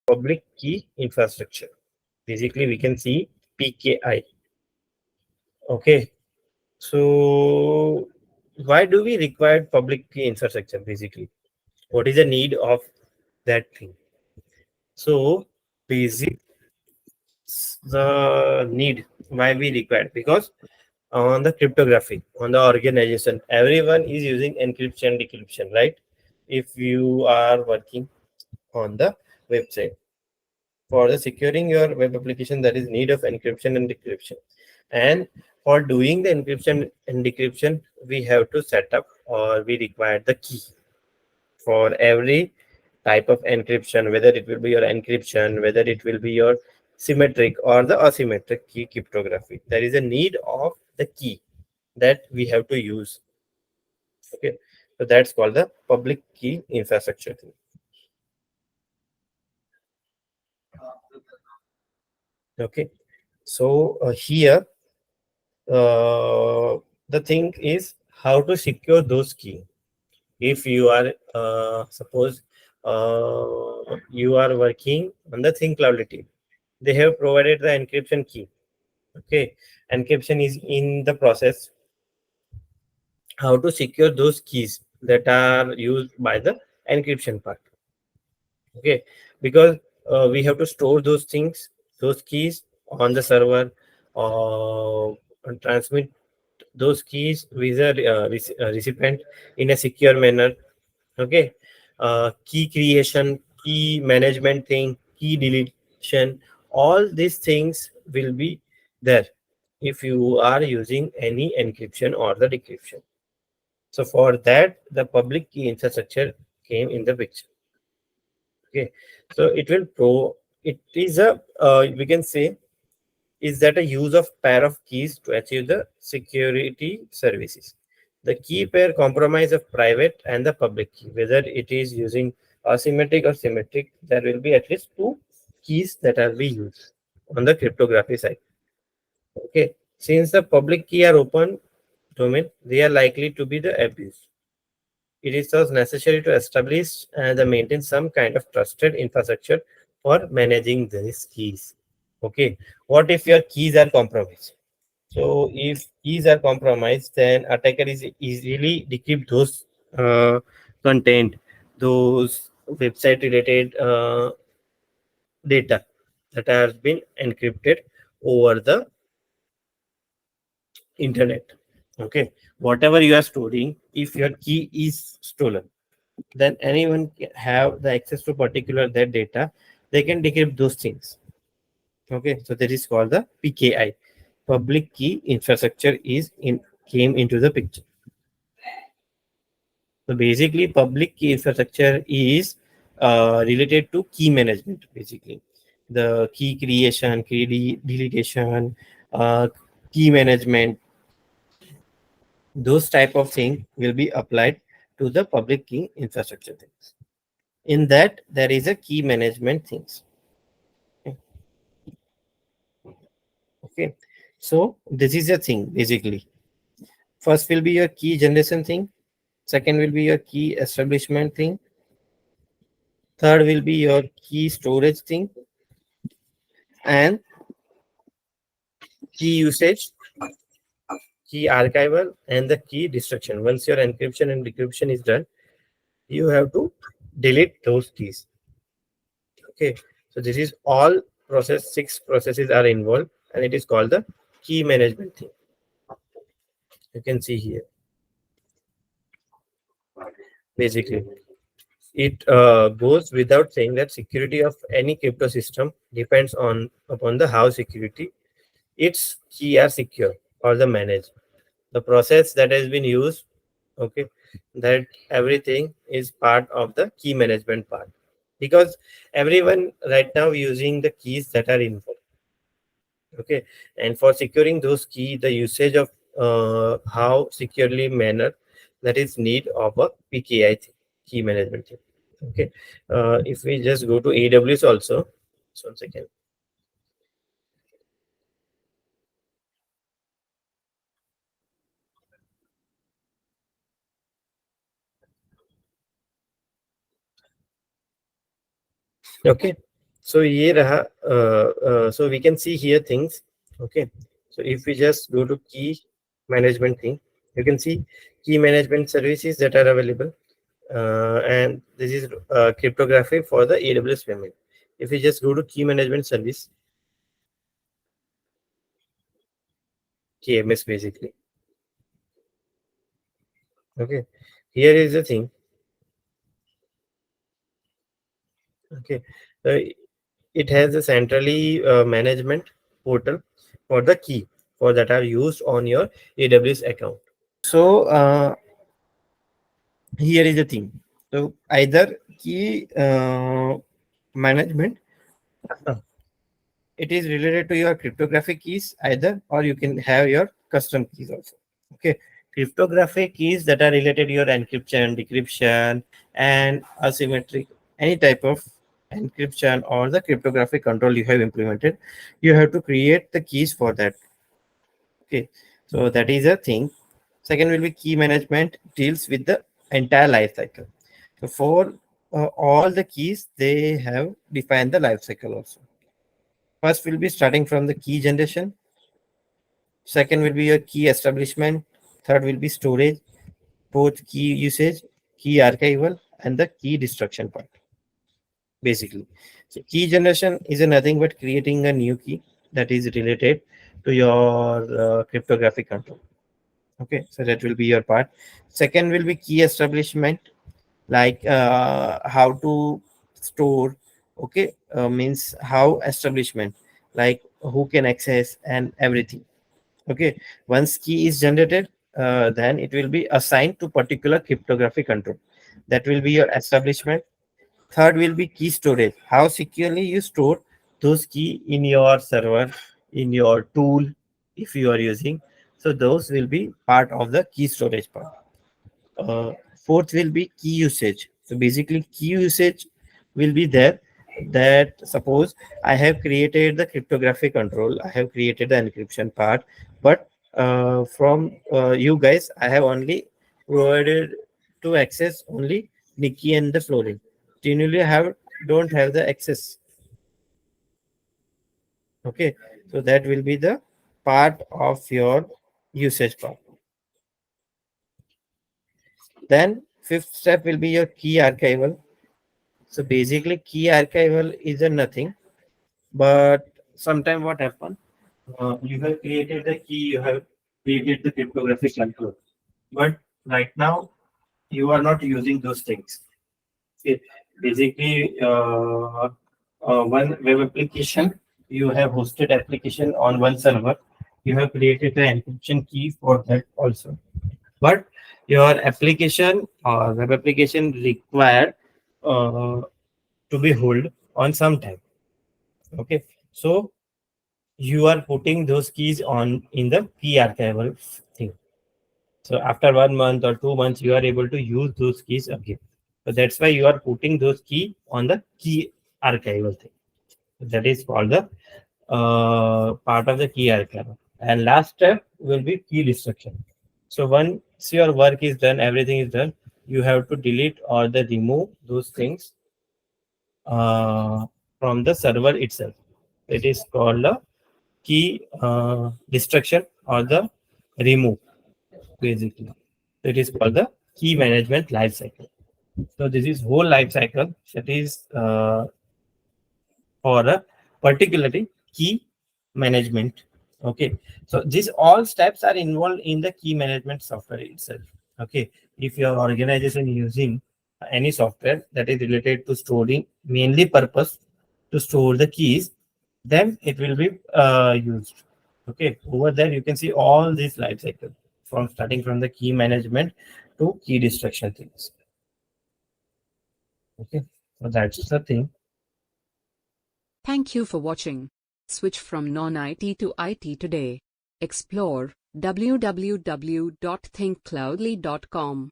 public key infrastructure. Basically, we can see PKI. Okay, so why do we require public key infrastructure? Basically, what is the need of that thing? So, basic the need why we require, because on the cryptography, on the organization, everyone is using encryption decryption, right? If you are working on the website, for the securing your web application, there is need of encryption and decryption. And for doing the encryption and decryption, we have to set up, or we require the key for every type of encryption, whether it will be your encryption, whether it will be your symmetric or the asymmetric key cryptography. There is a need of the key that we have to use. Okay, so that's called the public key infrastructure thing. Okay, so here the thing is how to secure those key. If you are suppose you are working on the Thinkcloudly team, they have provided the encryption key. Okay, encryption is in the process. How to secure those keys that are used by the encryption part? Okay, because we have to store those things, those keys on the server, and transmit those keys with a recipient in a secure manner. Okay, key creation, key management thing, key deletion, all these things will be there if you are using any encryption or the decryption. So for that, the public key infrastructure came in the picture. Okay, so it is a we can say, is that a use of pair of keys to achieve the security services. The key pair compromise of private and the public key, whether it is using asymmetric or symmetric, there will be at least two keys that are be used on the cryptography side. Okay, since the public key are open domain, they are likely to be the abused. It is thus necessary to establish and maintain some kind of trusted infrastructure for managing these keys. Okay, what if your keys are compromised? So if keys are compromised, then attacker is easily decrypt those content, those website related data that has been encrypted over the internet. Okay, whatever you are storing, if your key is stolen, then anyone can have the access to particular that data. They can decrypt those things. Okay, so that is called the PKI. Public key infrastructure is in came into the picture. So basically, public key infrastructure is related to key management. Basically, the key creation, deletion, uh, key management, those type of thing will be applied to the public key infrastructure things. In that, there is a key management things. Okay, so this is a thing basically. First will be your key generation thing. Second will be your key establishment thing. Third will be your key storage thing, and key usage, key archival, and the key destruction. Once your encryption and decryption is done, you have to delete those keys. Okay, so this is all process. Six processes are involved, and it is called the key management thing. You can see here. Basically, it goes without saying that security of any crypto system depends on upon the how security its key are secure or the managed. The process that has been used, okay, that everything is part of the key management part, because everyone right now using the keys that are involved. Okay, and for securing those key, the usage of how securely manner, that is need of a PKI key management thing. Okay, if we just go to AWS also, so 1 second. Okay, So ये रहा, so we can see here things. Okay, so if we just go to key management thing, you can see key management services that are available, and this is cryptography for the AWS payment. If we just go to key management service, KMS basically. Okay, here is the thing. Okay, uh, it has a centrally management portal for the key for that are used on your AWS account. So here is the thing. So either key management, uh, it is related to your cryptographic keys either, or you can have your custom keys also. Okay, cryptographic keys that are related to your encryption, decryption, and asymmetric, any type of encryption or the cryptographic control you have implemented, you have to create the keys for that. Okay, so that is a thing. Second will be key management, deals with the entire life cycle. So for all the keys, they have defined the life cycle also. First will be starting from the key generation. Second will be your key establishment. Third will be storage, both key usage, key archival, and the key destruction part. Basically, so key generation is nothing but creating a new key that is related to your cryptographic control. Okay, so that will be your part. Second will be key establishment, like how to store. Okay, means how establishment, like who can access and everything. Okay, once key is generated, then it will be assigned to particular cryptographic control. That will be your establishment. Third will be key storage, how securely you store those key in your server, in your tool, if you are using. So those will be part of the key storage part. Fourth will be key usage. So basically, key usage will be there, that suppose I have created the cryptographic control, I have created the encryption part, but from you guys, I have only provided to access only Nikki and the Florin. Generally, have don't have the access. Okay, so that will be the part of your usage part. Then fifth step will be your key archival. So basically, key archival is a nothing, but sometime what happen? You have created the key, you have created the cryptographic control, but right now you are not using those things. Okay. Basically, one web application, you have hosted application on one server, you have created the encryption key for that also, but your application or web application required uh, to be hold on some time. Okay, so you are putting those keys on in the key archival thing. So after 1 month or 2 months, you are able to use those keys again. So that's why you are putting those key on the key archival thing. That is called the part of the key archival. And last step will be key destruction. So once your work is done, everything is done, you have to delete or the remove those things from the server itself. It is called the key destruction or the remove, basically. It is called the key management life cycle. So this is whole life cycle that is for a particularly key management. Okay, so these all steps are involved in the key management software itself. Okay, if your organization using any software that is related to storing, mainly purpose to store the keys, then it will be used. Okay, over there you can see all these life cycle from starting from the key management to key destruction things. Okay, so that's the thing. Thank you for watching. Switch from non-IT to IT today. Explore www.thinkcloudly.com.